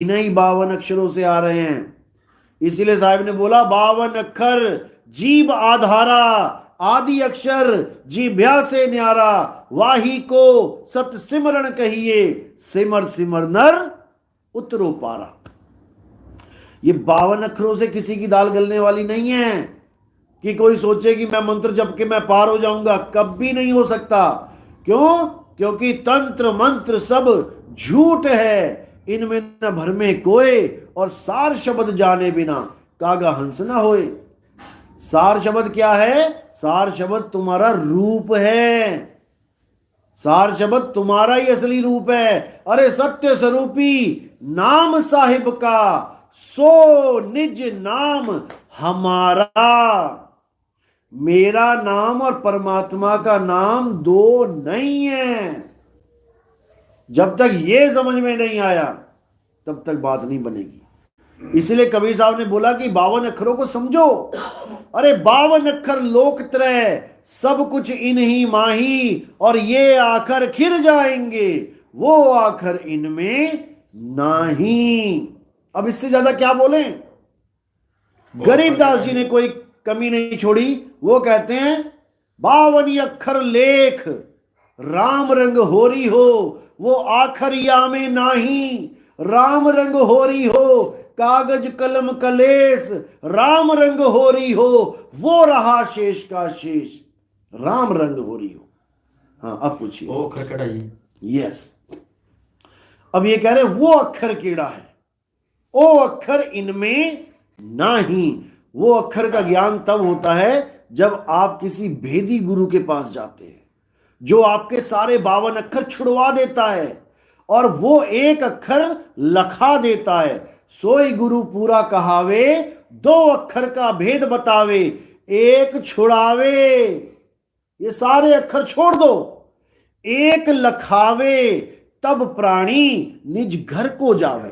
नहीं 52 अक्षरों से आ रहे हैं। इसीलिए साहब ने बोला 52 अक्षर जीव आधारा, आदि अक्षर जीभ्या से न्यारा, वाही को सत सिमरण कहिए, सिमर सिमर नर उतरो पारा। ये 52 अक्षरों से किसी की दाल गलने वाली नहीं है कि कोई सोचे कि मैं मंत्र जप के मैं पार हो जाऊंगा। कभी नहीं हो सकता। क्यों? क्योंकि तंत्र मंत्र सब झूठ है, इनमें न भर में कोय, और सार शब्द जाने बिना कागा हंस न होए। सार शब्द क्या है? सार शब्द तुम्हारा रूप है। सार शब्द तुम्हारा ही असली रूप है। अरे सत्य स्वरूपी नाम साहिब का, सो निज नाम हमारा। मेरा नाम और परमात्मा का नाम दो नहीं है। जब तक ये समझ में नहीं आया तब तक बात नहीं बनेगी। इसलिए कबीर साहब ने बोला कि 52 अक्षरों को समझो। अरे 52 अक्षर लोकत्रय, सब कुछ इन्हीं माही, और ये आखर खिर जाएंगे, वो आखर इनमें नहीं। अब इससे ज्यादा क्या बोले? गरीबदास जी ने कोई कमी नहीं छोड़ी। वो कहते हैं 52 अक्षर लेख, राम रंग होरी हो, वो आखरिया में नाही। राम रंग होरी हो, कागज कलम कलेस, राम रंग होरी हो, वो रहा शेष का शेष, राम रंग होरी हो। हाँ, अब पूछिए। ओ अक्षर जी। यस। अब ये कह रहे वो अक्षर कीड़ा है, ओ अक्षर इनमें नहीं। वो अक्षर का ज्ञान तब होता है जब आप किसी भेदी गुरु के पास जाते हैं, जो आपके सारे 52 अक्षर छुड़वा देता है और वो एक अक्षर लखा देता है। सोई गुरु पूरा कहावे, 2 अक्षर का भेद बतावे, एक छुड़ावे। ये सारे अक्षर छोड़ दो, एक लखावे, तब प्राणी निज घर को जावे।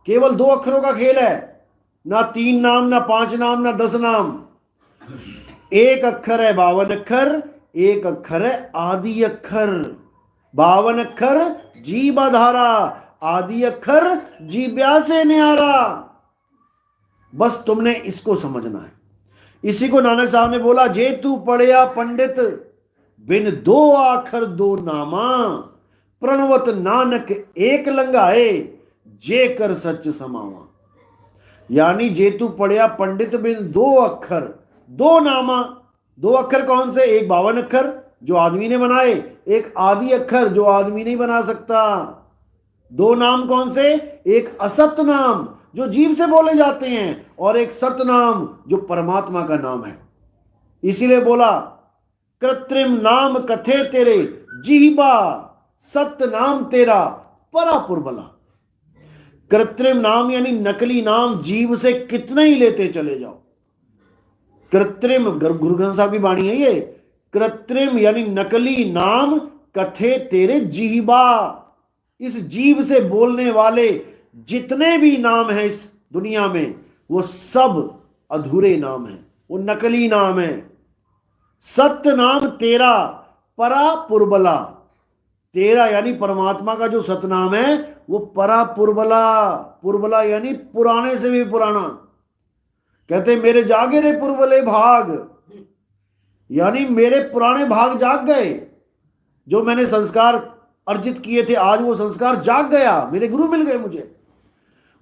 केवल 2 अक्षरों का खेल है, ना 3 नाम, ना 5 नाम, ना 10 नाम। एक अक्षर है 52 अक्षर, एक अक्षर है आदि अक्षर। 52 अक्षर जीवाधारा, आदि अक्षर जीव्या से न्यारा। बस तुमने इसको समझना है। इसी को नानक साहब ने बोला, जे तू पढ़िया पंडित, बिन 2 आखर 2 नामा, प्रणवत नानक एक लंगाए, जे कर सच समावा। यानी जे तू पढ़िया पंडित, बिन 2 अक्षर 2 नामा। 2 अक्षर कौन से? एक 52 अक्षर जो आदमी ने बनाए, एक आदि अक्षर जो आदमी नहीं बना सकता। 2 नाम कौन से? एक असत नाम जो जीव से बोले जाते हैं, और एक सत नाम जो परमात्मा का नाम है। इसीलिए बोला, कृत्रिम नाम कथे तेरे जीवा, सत्य नाम तेरा परापुरबला। कृत्रिम नाम यानी नकली नाम जीव से कितने ही लेते चले जाओ। कृत्रिम, गुरु ग्रंथ साहब की वाणी है ये। कृत्रिम यानी नकली नाम कथे तेरे जीवा। इस जीव से बोलने वाले जितने भी नाम हैं इस दुनिया में, वो सब अधूरे नाम हैं, वो नकली नाम है। सत्य नाम तेरा परा पुरबला। तेरा यानी परमात्मा का जो सतनाम है वो परा पुरबला। पुरबला यानी पुराने से भी पुराना। कहते मेरे जागे रे पुरबले भाग, यानी मेरे पुराने भाग जाग गए। जो मैंने संस्कार अर्जित किए थे, आज वो संस्कार जाग गया, मेरे गुरु मिल गए मुझे।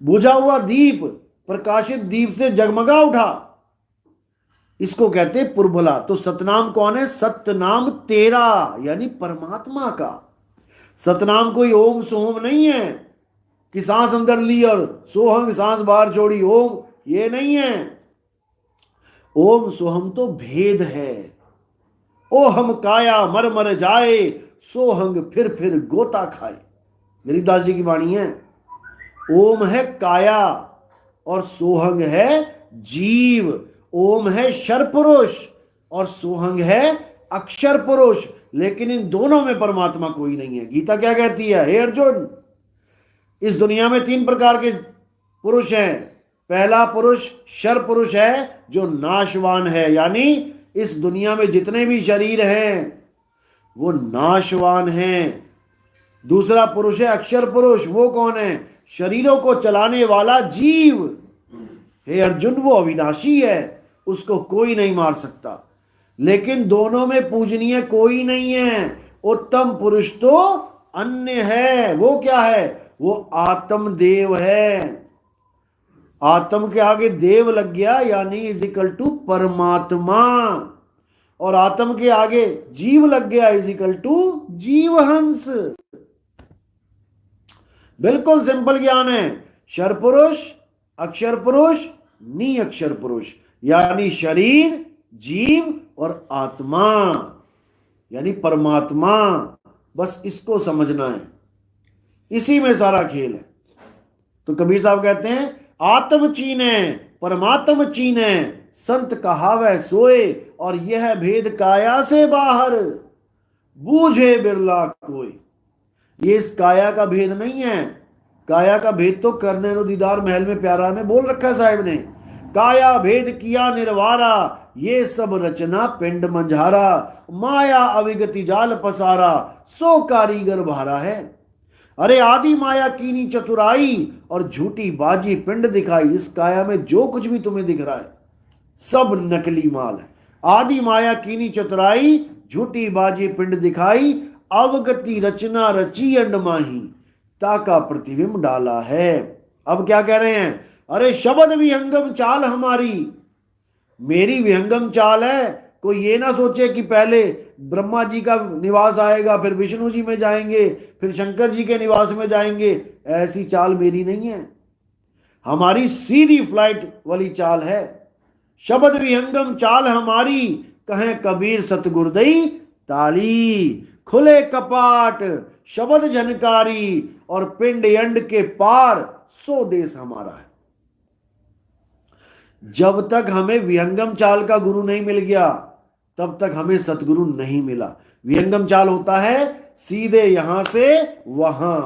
बुझा हुआ दीप प्रकाशित दीप से जगमगा उठा, इसको कहते पुरबला। तो सतनाम कौन है? सतनाम तेरा यानी परमात्मा का। सतनाम कोई ओम सोम नहीं है कि सांस अंदर ली और सोहम सांस बाहर छोड़ी, ओम ये नहीं है। ओम सोहम तो भेद है। ओ हम काया मर मर जाए, सोहंग फिर गोता खाए। गरीबदास जी की वाणी है। ओम है काया और सोहंग है जीव। ओम है शर पुरुष और सोहंग है अक्षर पुरुष, लेकिन इन दोनों में परमात्मा कोई नहीं है। गीता क्या कहती है? हे अर्जुन, इस दुनिया में 3 प्रकार के पुरुष हैं। पहला पुरुष शर पुरुष है जो नाशवान है, यानी इस दुनिया में जितने भी शरीर हैं वो नाशवान हैं। दूसरा पुरुष है अक्षर पुरुष। वो कौन है? शरीरों को चलाने वाला जीव। हे अर्जुन, वो अविनाशी है, उसको कोई नहीं मार सकता। लेकिन दोनों में पूजनीय कोई नहीं है। उत्तम पुरुष तो अन्य है। वो क्या है? वो आत्म देव है। आत्म के आगे देव लग गया, यानी इज इक्वल टू परमात्मा, और आत्म के आगे जीव लग गया, इज इक्वल टू जीवहंस। बिल्कुल सिंपल ज्ञान है। क्षर पुरुष, अक्षर पुरुष, नी अक्षर पुरुष, यानी शरीर, जीव और आत्मा, यानी परमात्मा। बस इसको समझना है, इसी में सारा खेल है। तो कबीर साहब कहते हैं, आत्म चीने परमात्म चीने, संत कहावै सोए, और यह भेद काया से बाहर, बूझे बिरला कोई। ये इस काया का भेद नहीं है। काया का भेद तो करने दीदार महल में प्यारा में बोल रखा है साहिब ने। काया भेद किया निर्वारा, ये सब रचना पिंड मंझारा, माया अविगति जाल पसारा, सो कारीगर भारा है। अरे आदि माया कीनी चतुराई, और झूठी बाजी पिंड दिखाई। इस काया में जो कुछ भी तुम्हें दिख रहा है सब नकली माल है। आदि माया कीनी चतुराई, झूठी बाजी पिंड दिखाई, अवगति रचना रची अंडमाही, ताका प्रतिबिंब डाला है। अब क्या कह रहे हैं? अरे शब्द विहंगम चाल हमारी, मेरी विहंगम चाल है। कोई ये ना सोचे कि पहले ब्रह्मा जी का निवास आएगा, फिर विष्णु जी में जाएंगे, फिर शंकर जी के निवास में जाएंगे। ऐसी चाल मेरी नहीं है, हमारी सीधी फ्लाइट वाली चाल है। शब्द विहंगम चाल हमारी, कहें कबीर सतगुरुदई ताली। खुले कपाट शब्द जनकारी, और पिंड अंड के पार सो देश हमारा है। जब तक हमें विहंगम चाल का गुरु नहीं मिल गया, तब तक हमें सतगुरु नहीं मिला। विहंगम चाल होता है सीधे यहां से वहां,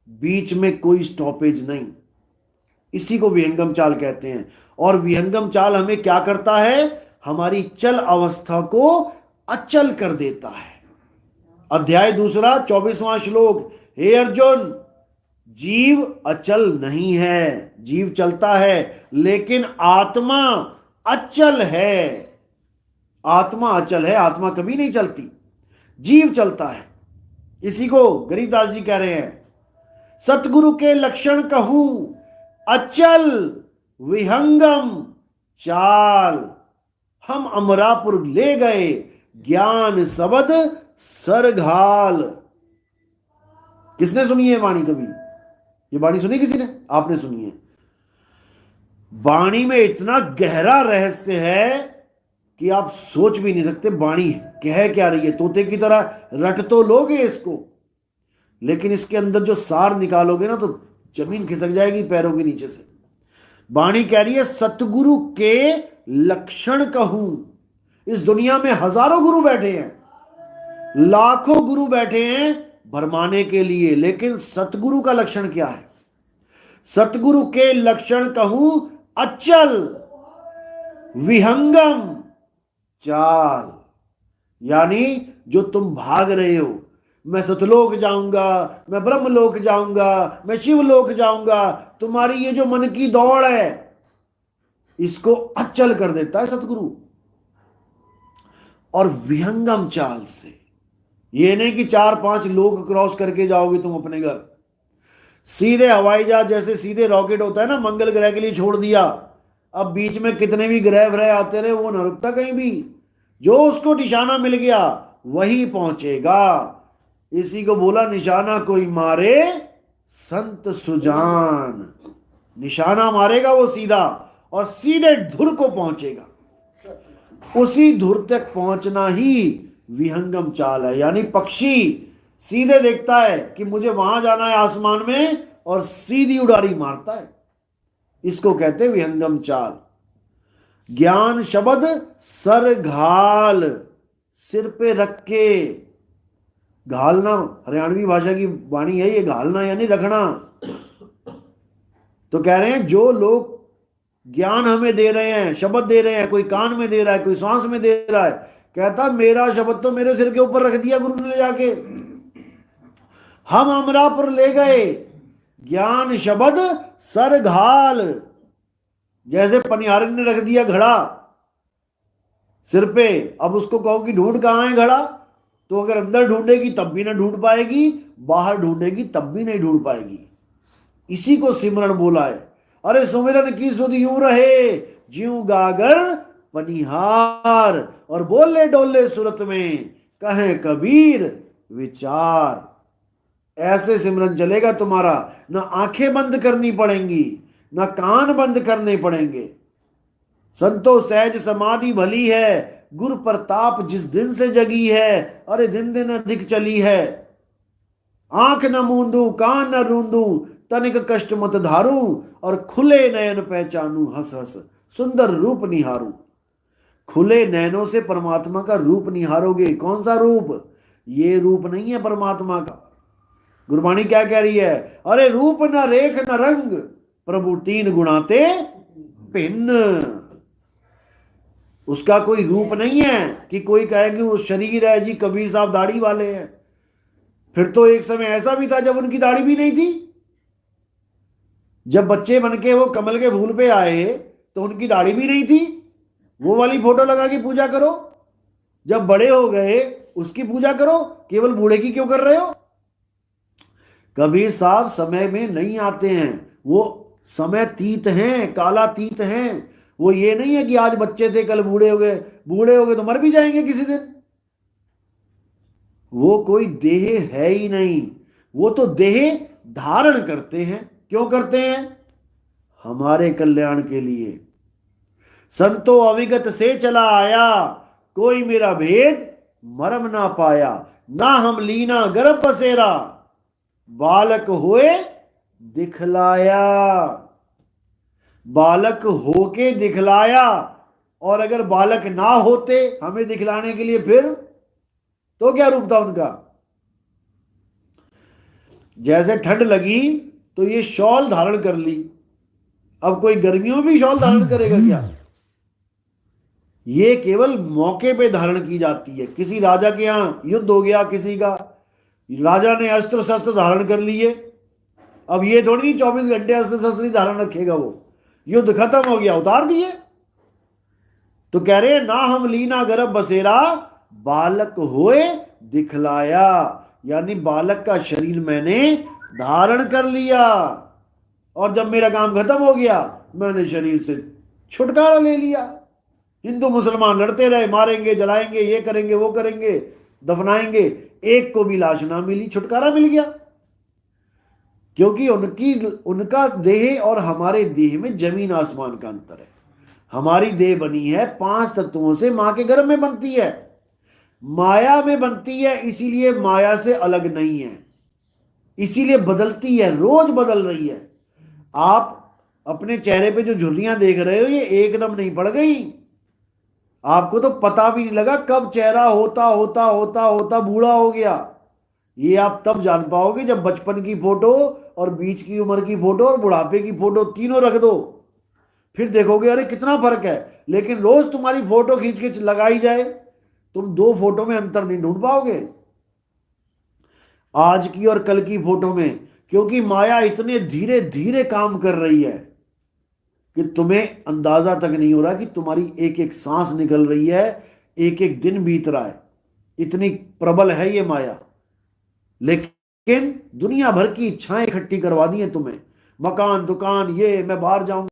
बीच में कोई स्टॉपेज नहीं, इसी को विहंगम चाल कहते हैं। और विहंगम चाल हमें क्या करता है? हमारी चल अवस्था को अचल कर देता है। अध्याय 2 24वां श्लोक, हे अर्जुन, जीव अचल नहीं है, जीव चलता है, लेकिन आत्मा अचल है। आत्मा अचल है, आत्मा कभी नहीं चलती, जीव चलता है। इसी को गरीबदास जी कह रहे हैं, सतगुरु के लक्षण कहूं अचल विहंगम चाल, हम अमरापुर ले गए ज्ञान सबद सरघाल। किसने सुनी है वाणी? कभी ये वाणी सुनी किसी ने? आपने सुनी है। वाणी में इतना गहरा रहस्य है कि आप सोच भी नहीं सकते वाणी कह क्या रही है। तोते की तरह रट तो लोगे इसको, लेकिन इसके अंदर जो सार निकालोगे ना तो जमीन खिसक जाएगी पैरों के नीचे से। वाणी कह रही है, सतगुरु के लक्षण कहूं। इस दुनिया में हजारों गुरु बैठे हैं, लाखों गुरु बैठे हैं भरमाने के लिए, लेकिन सतगुरु का लक्षण क्या है? सतगुरु के लक्षण कहूं अचल विहंगम चाल, यानी जो तुम भाग रहे हो, मैं सतलोक जाऊंगा, मैं ब्रह्मलोक जाऊंगा, मैं शिवलोक जाऊंगा, तुम्हारी ये जो मन की दौड़ है इसको अचल कर देता है सतगुरु। और विहंगम चाल से, ये नहीं कि 4-5 लोग क्रॉस करके जाओगे तुम अपने घर, सीधे हवाई जहाज जैसे सीधे रॉकेट होता है ना, मंगल ग्रह के लिए छोड़ दिया। अब बीच में कितने भी ग्रह व्रह आते रहे, वो न रुकता कहीं भी, जो उसको निशाना मिल गया वही पहुंचेगा। इसी को बोला, निशाना कोई मारे संत सुजान। निशाना मारेगा वो सीधा, और सीधे धुर को पहुंचेगा। उसी धुर तक पहुंचना ही विहंगम चाल है। यानी पक्षी सीधे देखता है कि मुझे वहां जाना है आसमान में, और सीधी उड़ारी मारता है, इसको कहते हैं विहंगम चाल। ज्ञान शब्द सर घाल, सिर पे रख के। घालना हरियाणवी भाषा की वाणी है ये, घालना यानी रखना। तो कह रहे हैं जो लोग ज्ञान हमें दे रहे हैं, शब्द दे रहे हैं, कोई कान में दे रहा है, कोई सांस में दे रहा है, कहता मेरा शब्द तो मेरे सिर के ऊपर रख दिया गुरु ने ले जाके। हम अमरापुर ले गए, ज्ञान शब्द सर घाल। जैसे पनिहारन ने रख दिया घड़ा सिर पे, अब उसको कहो कि ढूंढ कहाँ है घड़ा, तो अगर अंदर ढूंढेगी तब भी ना ढूंढ पाएगी, बाहर ढूंढेगी तब भी नहीं ढूंढ पाएगी। इसी को सिमरन बोला है। अरे सुमिरन की सुध यूं रहे, ज्यों गागर पनिहार, और बोले डोले सूरत में, कहे कबीर विचार। ऐसे सिमरन चलेगा तुम्हारा, ना आंखें बंद करनी पड़ेंगी, ना कान बंद करने पड़ेंगे। संतो सहज समाधि भली है, गुरु प्रताप जिस दिन से जगी है, अरे दिन दिन अधिक चली है। आंख न मूंदू कान न रूंदू, तनिक कष्ट मत धारू, और खुले नयन पहचानू, हंस हंस सुंदर रूप निहारू। खुले नयनों से परमात्मा का रूप निहारोगे। कौन सा रूप? ये रूप नहीं है परमात्मा का। गुरबाणी क्या कह रही है? अरे रूप न रेख न रंग, प्रभु तीन गुणाते भिन्न। उसका कोई रूप नहीं है कि कोई कहे कि वो शरीर है जी, कबीर साहब दाढ़ी वाले हैं। फिर तो एक समय ऐसा भी था जब उनकी दाढ़ी भी नहीं थी। जब बच्चे बनके वो कमल के फूल पे आए तो उनकी दाढ़ी भी नहीं थी। वो वाली फोटो लगा के पूजा करो। जब बड़े हो गए उसकी पूजा करो, केवल बूढ़े की क्यों कर रहे हो? कबीर साहब समय में नहीं आते हैं, वो समय तीत हैं, कालातीत हैं। वो ये नहीं है कि आज बच्चे थे कल बूढ़े हो गए। बूढ़े हो गए तो मर भी जाएंगे किसी दिन। वो कोई देह है ही नहीं। वो तो देह धारण करते हैं। क्यों करते हैं? हमारे कल्याण के लिए। संतो अविगत से चला आया, कोई मेरा भेद मरम ना पाया। ना हम लीना गर्भ पसेरा, बालक होए दिखलाया। बालक होके दिखलाया, और अगर बालक ना होते हमें दिखलाने के लिए, फिर तो क्या रूप था उनका? जैसे ठंड लगी तो ये शॉल धारण कर ली। अब कोई गर्मियों में भी शॉल धारण करेगा क्या? ये केवल मौके पे धारण की जाती है। किसी राजा के यहां युद्ध हो गया, किसी का, राजा ने अस्त्र शस्त्र धारण कर लिए। अब ये थोड़ी 24 घंटे अस्त्र शस्त्र धारण रखेगा। वो युद्ध खत्म हो गया, उतार दिए। तो कह रहे ना हम लीना गर्भ बसेरा, बालक होए दिखलाया। यानी बालक का शरीर मैंने धारण कर लिया, और जब मेरा काम खत्म हो गया मैंने शरीर से छुटकारा ले लिया। हिंदू मुसलमान लड़ते रहे, मारेंगे, जलाएंगे, ये करेंगे, वो करेंगे, दफनाएंगे, एक को भी लाश ना मिली, छुटकारा मिल गया। क्योंकि उनका देह और हमारे देह में जमीन आसमान का अंतर है। हमारी देह बनी है 5 तत्वों से, मां के गर्भ में बनती है, माया में बनती है, इसीलिए माया से अलग नहीं है, इसीलिए बदलती है, रोज बदल रही है। आप अपने चेहरे पे जो झुर्रियां देख रहे हो ये एकदम नहीं पड़ गई। आपको तो पता भी नहीं लगा कब चेहरा होता होता होता होता बूढ़ा हो गया। ये आप तब जान पाओगे जब बचपन की फोटो और बीच की उम्र की फोटो और बुढ़ापे की फोटो तीनों रख दो, फिर देखोगे अरे कितना फर्क है। लेकिन रोज तुम्हारी फोटो खींच के लगाई जाए, तुम 2 फोटो में अंतर नहीं ढूंढ पाओगे, आज की और कल की फोटो में। क्योंकि माया इतने धीरे धीरे काम कर रही है कि तुम्हें अंदाजा तक नहीं हो रहा कि तुम्हारी एक एक सांस निकल रही है, एक एक दिन बीत रहा है। इतनी प्रबल है ये माया। लेकिन दुनिया भर की इच्छाएं इकट्ठी करवा दी है तुम्हें, मकान, दुकान, ये, मैं बाहर जाऊंगा,